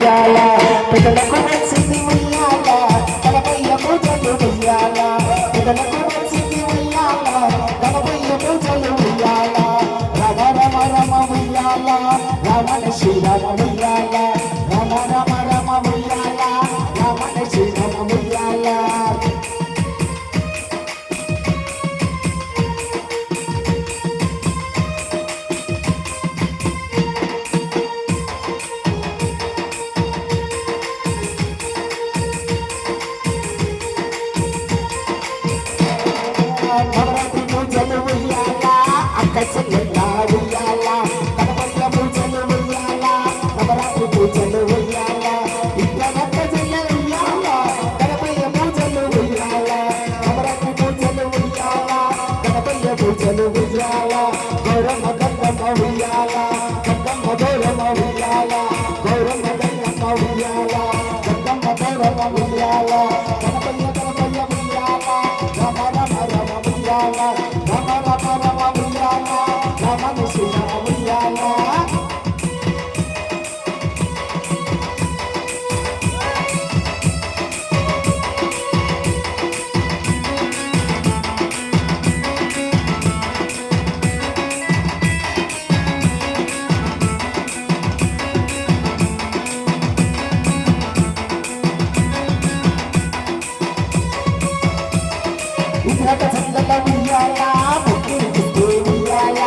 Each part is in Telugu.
పెదలకు వచ్చింది ఉయ్యాల గణపయ్య పూజలు ఉయ్యాల పెదలకు వచ్చింది ఉయ్యాల గణపయ్య పూజలు ఉయ్యాల రమ రమ రమ ఉయ్యాల రమణ శ్రీరమ ఉయ్యాల రమ రమ రమ ఉయ్యాల రమణ శ్రీరమ ఉయ్యాల నవరాత్రి పూజలు ఉయ్యాల అక్క చెల్లెళ్ళ ఉయ్యాల గణపయ్య పూజలు ఉయ్యాల నవరాత్రి పూజలు ఉయ్యాల ఇద్దరక్క చెల్లె ఉయ్యాల గణపయ్య పూజలు ఉయ్యాల నవరాత్రి పూజలు ఉయ్యాల గణపయ్య పూజలు ఉయ్యాల గౌరమ్మ గంగమ్మ ఉయ్యాల గంగమ్మ గౌరమ్మ ఉయ్యాల గౌరమ్మ గంగమ్మ ఉయ్యాల గంగమ్మ గౌరమ్మ ఉయ్యాల గణపయ్య గణపయ్య ఉయ్యాల రమ రమ రమ ఉయ్యాల రమ రమ రమ ఉయ్యాల రమణ శ్రీరమ ఉయ్యాల ఇద్దరక చెల్లెల ఉయ్యాల ముగ్గురికిస్తే ఉయ్యాల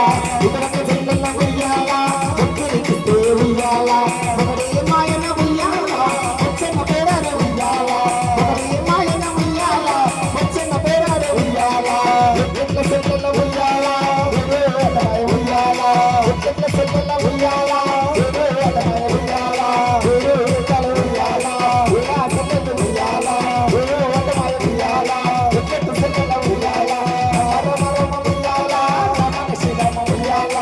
ఇద్దరక చెల్లెల ఉయ్యాల ముగ్గురికిస్తే ఉయ్యాల ఒకడే మాయన ఉయ్యాల వచ్చిన పేరారే ఉయ్యాల ఒకడే మాయన ఉయ్యాల వచ్చిన పేరారే ఉయ్యాల ఎట్ల చెల్లెల ఉయ్యాల ఉయ్యాల ఎట్ల చెల్లెల ఉయ్యాల ఉయ్యాల ఉయ్యాల ఇలా చెల్లెలు ఉయ్యాల ఉయ్యాల ఎట్ల చెల్లెల ఉయ్యాల రమ రమ ఉయ్యాల రమణ శ్రీరమ ఉయ్యాల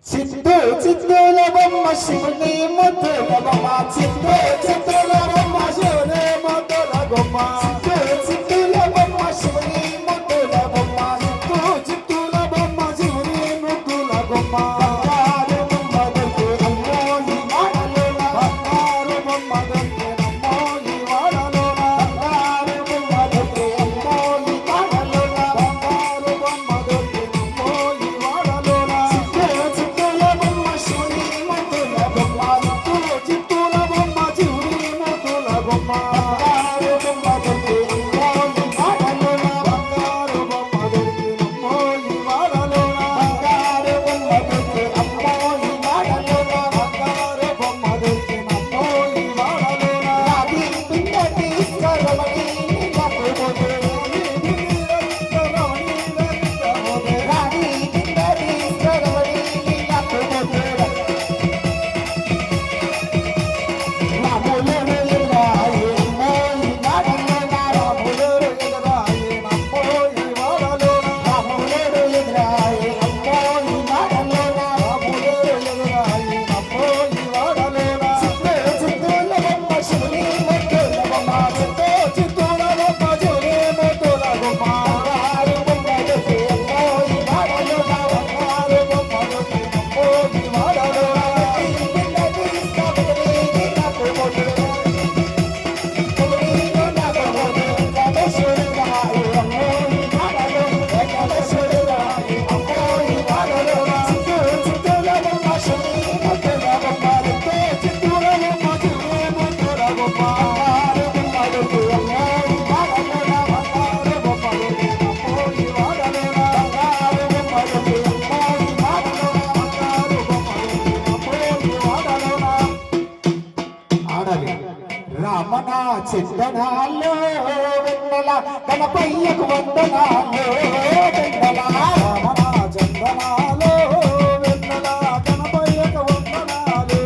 చిత్తూ చిత్తూల బొమ్మ శివుని ముద్దుల బొమ్మ చిత్తూ చిత్తూల బొమ్మ శివుని ముద్దుల బొమ్మ చిత్తూ చిత్తూల బొమ్మ శివుని ముద్దుల బొమ్మ చిత్తూ చిత్తూల బొమ్మ శివుని ముద్దుల బొమ్మ బంగారు బొమ్మ దొరికి అమ్మో ఈ వాడలోన బంగారు బొమ్మ దొరికి అమ్మో ఈ వాడలోన బంగారు బొమ్మ దొరికి అమ్మో ఈ వాడలోన బంగారు బొమ్మ దొరికి అమ్మో ఈ వాడలోన చిత్తూ చిత్తూల బొమ్మ శివుని ముద్దుల బొమ్మ చిత్తూ చిత్తూల బొమ్మ శివుని ముద్దుల బొమ్మ బంగారు బొమ్మ దొరికి అమ్మో ఈ వాడలోన బంగారు బొమ్మ దొరికి అమ్మో ఈ వాడలోన బంగారు బొమ్మ దొరికి అమ్మో ఈ వాడలోన బంగారు బొమ్మ దొరికి అమ్మో ఈ వాడలోన రాధి పిండటి స్వరమణి నీలకు రాధి పిండటి స్వరమణి నీలకు రాములుడు ఎదురాయే అమ్మో ఈ వాడలోన రాములుడు ఎదురాయే అమ్మో ఈ వాడలోన రాములుడు ఎదురాయే అమ్మో ఈ వాడలోన రాములుడు ఎదురాయే అమ్మో ఈ వాడలోన చిత్తూ చిత్తూల బొమ్మ శివుని ముద్దుల బొమ్మ చిత్తూ చిత్తూల బొమ్మ శివుని ముద్దుల బొమ్మ బంగారు బొమ్మ దొరికి అమ్మో ఈ వాడలోన బంగారు బొమ్మ దొరికి అమ్మో ఈ వాడలోన పిండటి స్వరమణి నీలకు రామన చందనాల్లో వెన్నెల గణపయ్యకు వందనాల్లో వెన్నెల రామన చందనాల్లో వెన్నెల గణపయ్యకు వందనాలు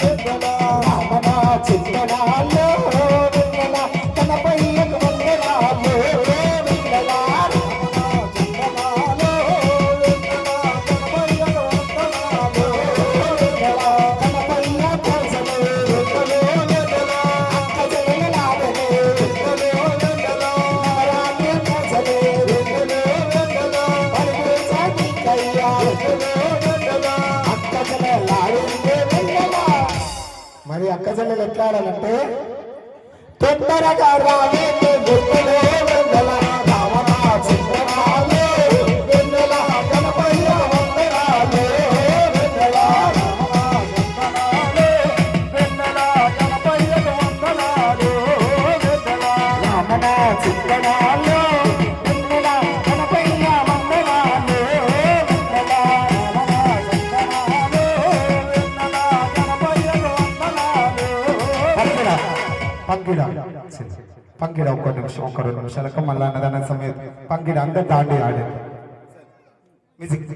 వెన్నెల రామన చందనాల్లో వెన్నెల గణపయ్యకు వందనాలు వెన్నెల రామన చందనాల్లో వెన్నెల గణపయ్యకు వందనాలు వెన్నెల మరి అక్క చెల్లెలు ఎట్లా ఆడాలంటే తొందరగా రావే గుర్తులో వెన్నెల రావణ చింతనాలు వెన్నెల గణపయ్య వందనాలు వెన్నెల వెన్నెల గణపయ్య వందనాలు వెన్నెల రామణ చింతనాలు వెన్నెల గణపయ్య వందనాలు వెన్నెల రామణ చింతనాలు వెన్నెల గణపయ్య వందనాలు పంగిడ ఒక్క నిమిషం ఒక 2 నిమిషాలకు మళ్ళీ అన్నదాన సమయం పంగిడ అందరు దాండి ఆడేది మ్యూజిక్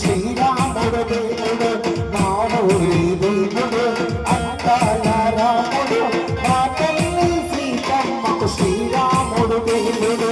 శ్రీరాముడు దేవుడు నా ఊరి దేవుడు అంతాల రాముడు మా తల్లి సీతమ్మకు శ్రీరాముడు దేవుడు